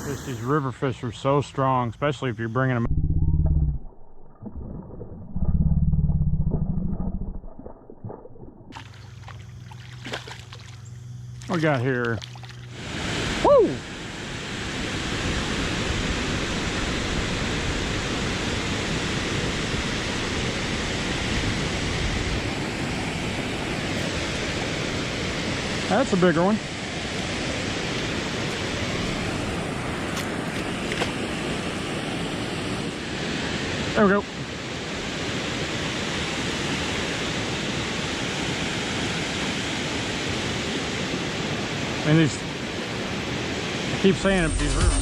catfish. These river fish are so strong, especially if you're bringing them. What we got here? Woo! That's a bigger one. There we go. And these, I keep saying it, these rivers.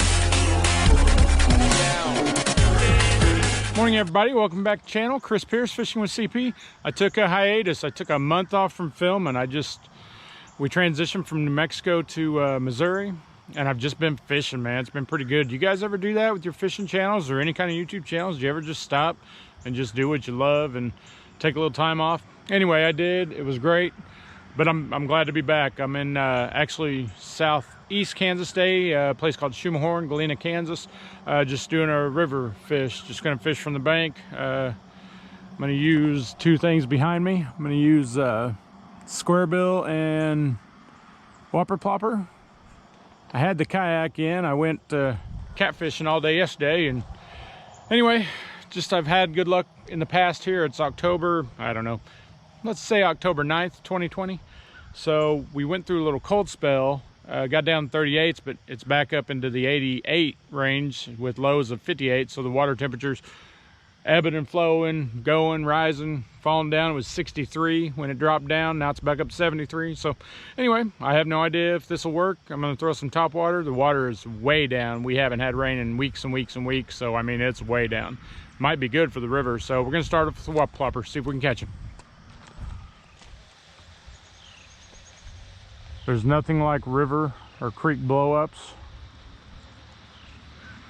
Morning everybody, welcome back to the channel. Chris Pierce, Fishing with CP. I took a hiatus. I took a month off from filming. We transitioned from New Mexico to Missouri, and I've just been fishing, man. It's been pretty good. Do you guys ever do that with your fishing channels or any kind of YouTube channels? Do you ever just stop and just do what you love and take a little time off? Anyway, I did. It was great, but I'm glad to be back. I'm in actually southeast Kansas Day, a place called Schumacher, Galena, Kansas. Just doing a river fish. Just gonna fish from the bank. I'm gonna use two things behind me. I'm gonna use square bill and Whopper Plopper. I had the kayak in. I went catfishing all day yesterday, and anyway, just I've had good luck in the past here. It's October, I don't know, let's say October 9th, 2020. So we went through a little cold spell, got down 38s, but it's back up into the 88 range with lows of 58. So the water temperatures ebbing and flowing, going, rising, falling down. It was 63 when it dropped down. Now it's back up to 73. So anyway, I have no idea if this will work. I'm going to throw some top water. The water is way down. We haven't had rain in weeks and weeks and weeks. So I mean, it's way down. Might be good for the river. So we're going to start off with the Whopper Plopper, see if we can catch him. There's nothing like river or creek blow-ups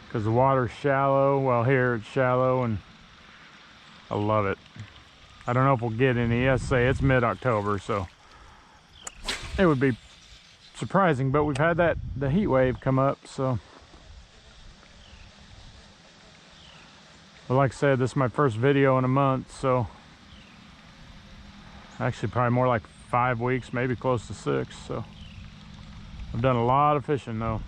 because the water's shallow. Well, here it's shallow, and I love it. I don't know if we'll get any. I say it's mid-October, so it would be surprising, but we've had the heat wave come up, so. But like I said, this is my first video in a month, so actually probably more like 5 weeks, maybe close to 6. So I've done a lot of fishing though.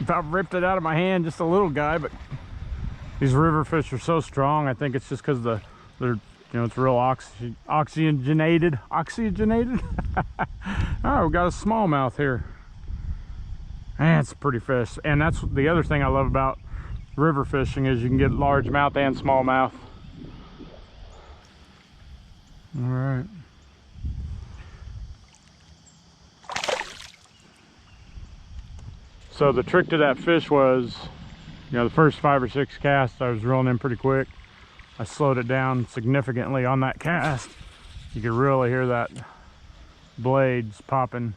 About ripped it out of my hand, just a little guy, but these river fish are so strong. I think it's just because they're, you know, it's real oxygenated. All right, we got a smallmouth here. Man, it's a pretty fish. And that's the other thing I love about river fishing is you can get largemouth and smallmouth. All right. So the trick to that fish was, you know, the first 5 or 6 casts I was reeling in pretty quick. I slowed it down significantly on that cast. You could really hear that blades popping.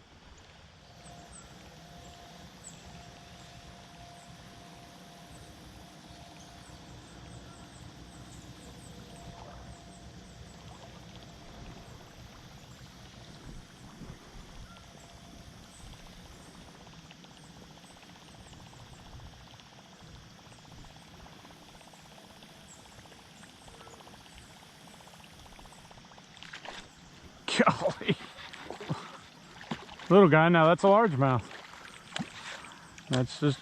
Golly. Little guy, now that's a largemouth. That's just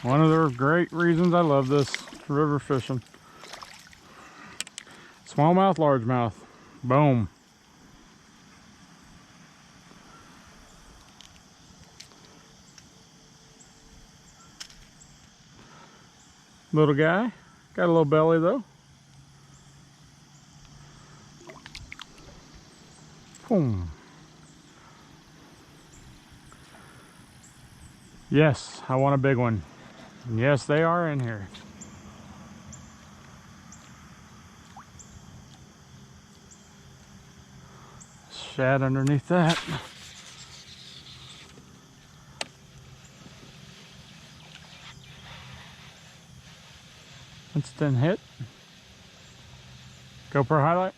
one of the great reasons I love this river fishing. Smallmouth, largemouth. Boom. Little guy. Got a little belly though. Boom. Yes, I want a big one. Yes, they are in here. Shad underneath that. Instant hit. GoPro highlight.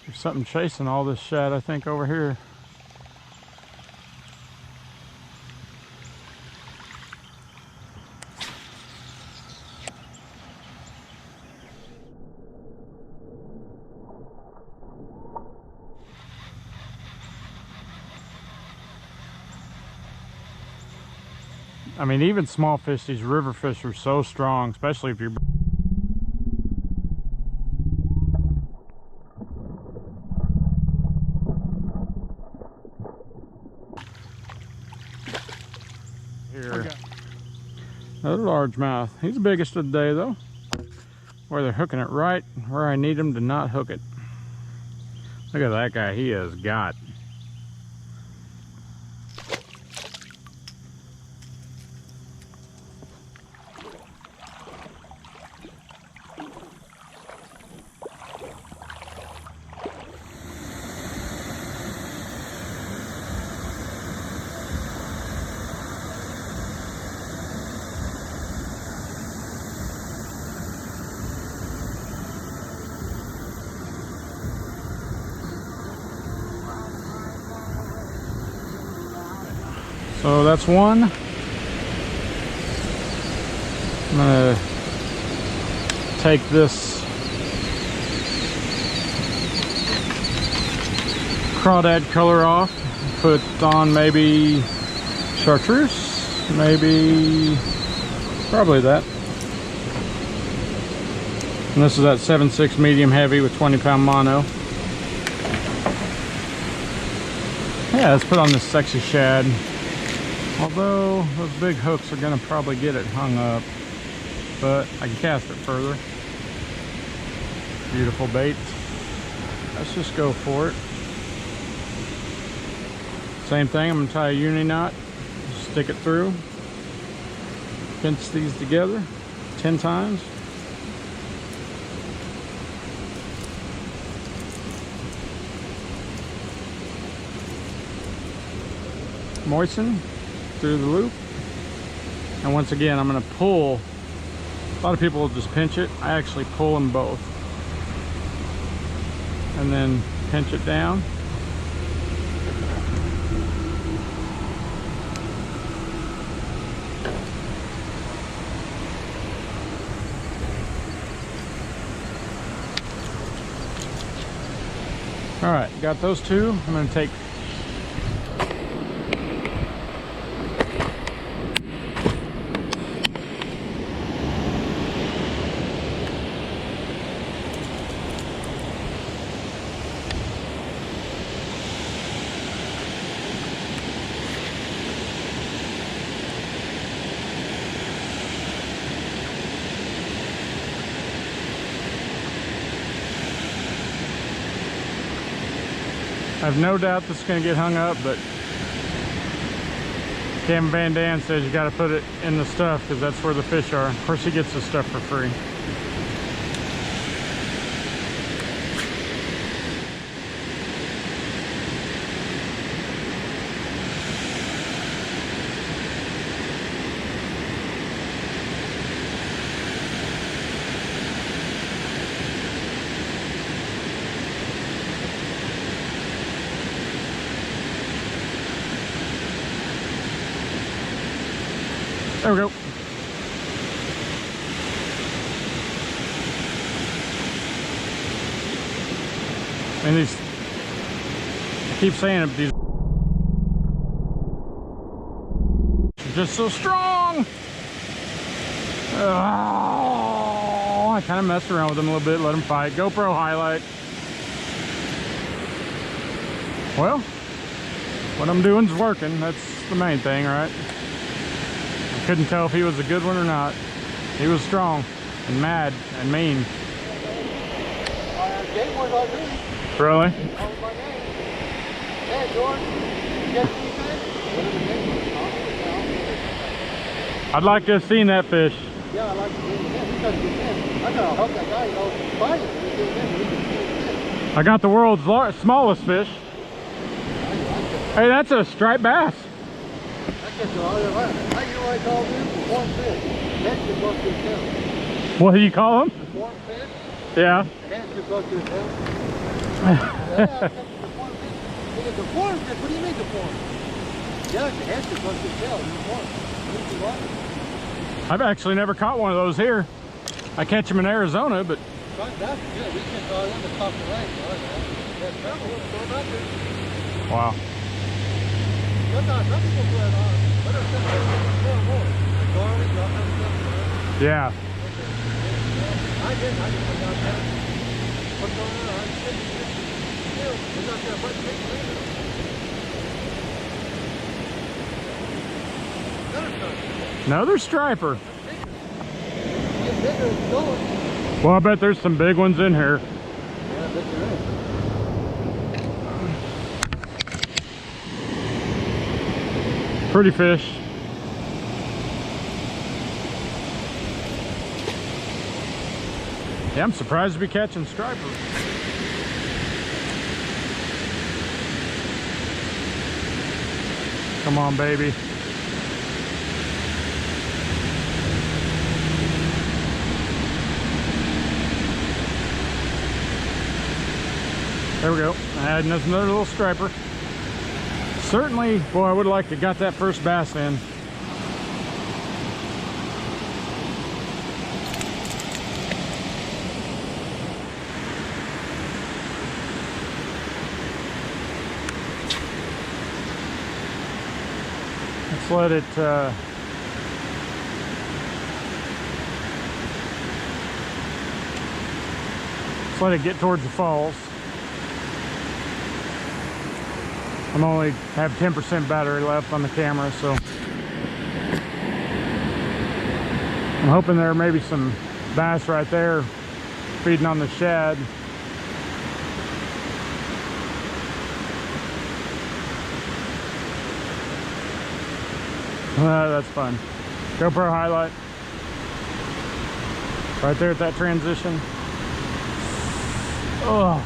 There's something chasing all this shad, I think, over here. I mean, even small fish, these river fish are so strong, especially if you're... Here. Okay. Another largemouth. He's the biggest of the day, though. Where they're hooking it right where I need them to not hook it. Look at that guy. He has got... So that's one. I'm gonna take this crawdad color off, put on maybe chartreuse, maybe probably that. And this is that 7.6 medium heavy with 20-pound mono. Yeah, let's put on this sexy shad. Although those big hooks are gonna probably get it hung up, but I can cast it further. Beautiful bait. Let's just go for it. Same thing, I'm gonna tie a uni knot, stick it through, pinch these together 10 times. Moisten through the loop, and once again I'm going to pull. A lot of people will just pinch it. I actually pull them both and then pinch it down. All right, got those two. I'm going to take I have no doubt this is going to get hung up, but Cam Van Dam says you got to put it in the stuff because that's where the fish are. Of course, he gets the stuff for free. There we go. And these, I keep saying it, these are just so strong. Oh, I kind of messed around with them a little bit, let them fight. GoPro highlight. Well, what I'm doing is working. That's the main thing, right? Couldn't tell if he was a good one or not. He was strong and mad and mean. Really? Yeah, George. I'd like to have seen that fish. Yeah, I like to see it again. He doesn't get in. I gotta help that guy, you know, fight it. When he gets in, he can see it. I got the world's smallest fish. Hey, that's a striped bass. I catch it all year round. You know what I call them? The form fish. Head should go to his tail. What do you call them? The form fish. Yeah. Head should go to his tail. Yeah, the form fish. Hey, the form fish. What do you mean the form? Yeah, the head should go to his tail. The form. I've actually never caught one of those here. I catch them in Arizona, but... Wow. Yeah. Another striper. Well, I bet there's some big ones in here. Yeah, I bet there is. Pretty fish. Yeah, I'm surprised to be catching stripers. Come on, baby. There we go. Adding us another little striper. Certainly, boy, I would like to got that first bass in. Let's let it get towards the falls. I'm only have 10% battery left on the camera, so I'm hoping there may be some bass right there feeding on the shad. That's fun. GoPro highlight. Right there at that transition. Oh.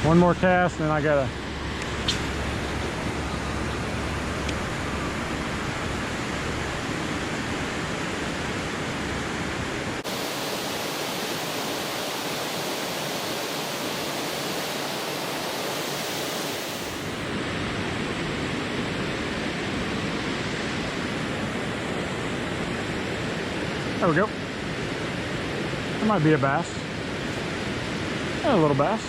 One more cast and then I gotta there we go. That might be a bass. Yeah, a little bass.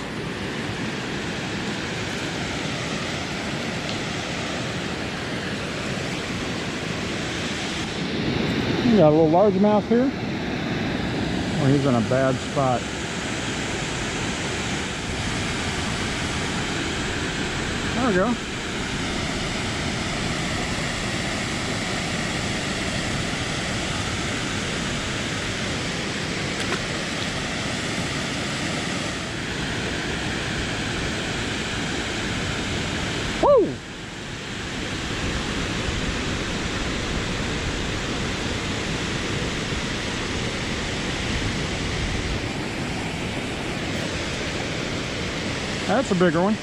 We got a little largemouth here. Oh, he's in a bad spot. There we go. Woo! That's a bigger one.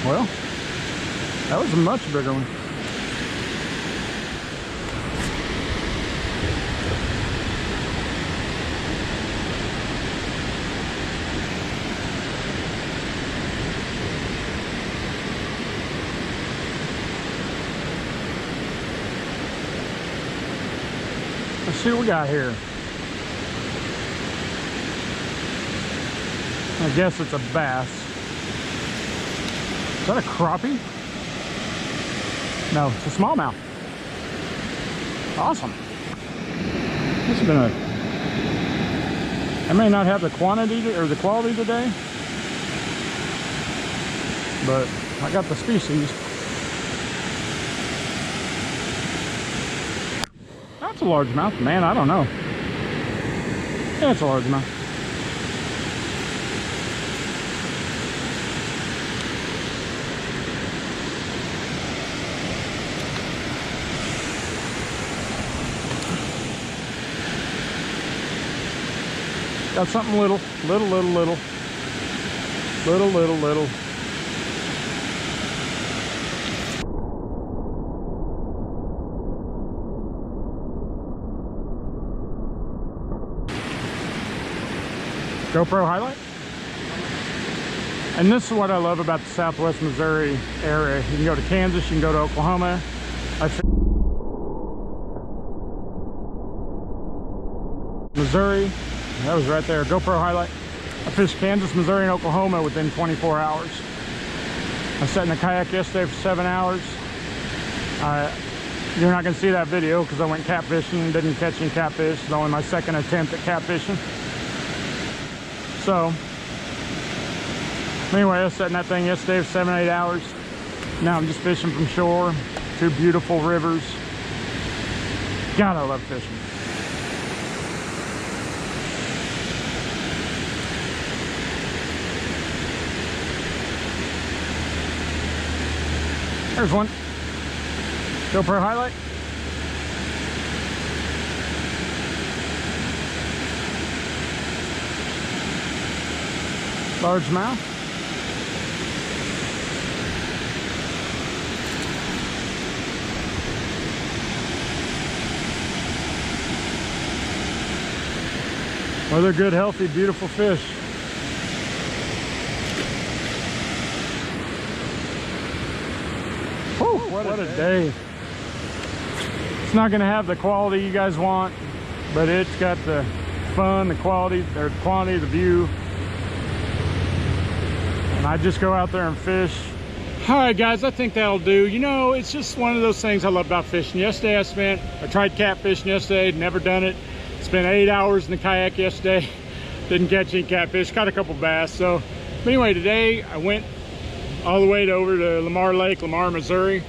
Well, that was a much bigger one. Let's see what we got here. I guess it's a bass. Is that a crappie? No, it's a smallmouth. Awesome. This has been a I may not have the quantity or the quality today, but I got the species. That's a largemouth, man. I don't know. Yeah, it's a largemouth. Got something little. GoPro highlight. And this is what I love about the Southwest Missouri area. You can go to Kansas, you can go to Oklahoma. Missouri, that was right there, GoPro highlight. I fished Kansas, Missouri, and Oklahoma within 24 hours. I sat in a kayak yesterday for 7 hours. You're not gonna see that video because I went catfishing, didn't catch any catfish. It's only my second attempt at catfishing. So, anyway, I was setting that thing yesterday for 7 or 8 hours. Now I'm just fishing from shore, 2 beautiful rivers. God, I love fishing. There's one. GoPro highlight. Largemouth. Well, they're good, healthy, beautiful fish. Whew, what a day. It's not going to have the quality you guys want, but it's got the fun, the quality, or the quantity, the view. And I just go out there and fish. All right, guys, I think that'll do. You know, it's just one of those things I love about fishing. Yesterday I tried catfishing yesterday, never done it. Spent 8 hours in the kayak yesterday. Didn't catch any catfish, caught a couple bass. So, but anyway, today I went all the way over to Lamar Lake, Lamar, Missouri.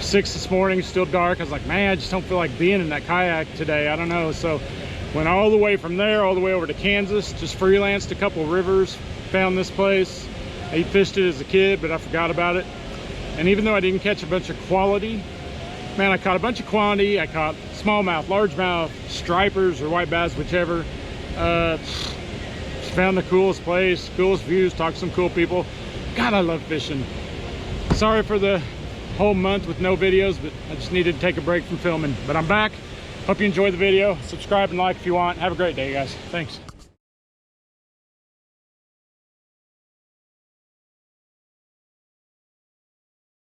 6 this morning, still dark. I was like, man, I just don't feel like being in that kayak today. I don't know. So went all the way from there, all the way over to Kansas, just freelanced a couple rivers, found this place. I fished it as a kid, but I forgot about it. And even though I didn't catch a bunch of quality, man, I caught a bunch of quantity. I caught smallmouth, largemouth, stripers, or white bass, whichever. Just found the coolest place, coolest views, talked to some cool people. God, I love fishing. Sorry for the whole month with no videos, but I just needed to take a break from filming. But I'm back. Hope you enjoyed the video. Subscribe and like if you want. Have a great day, guys. Thanks.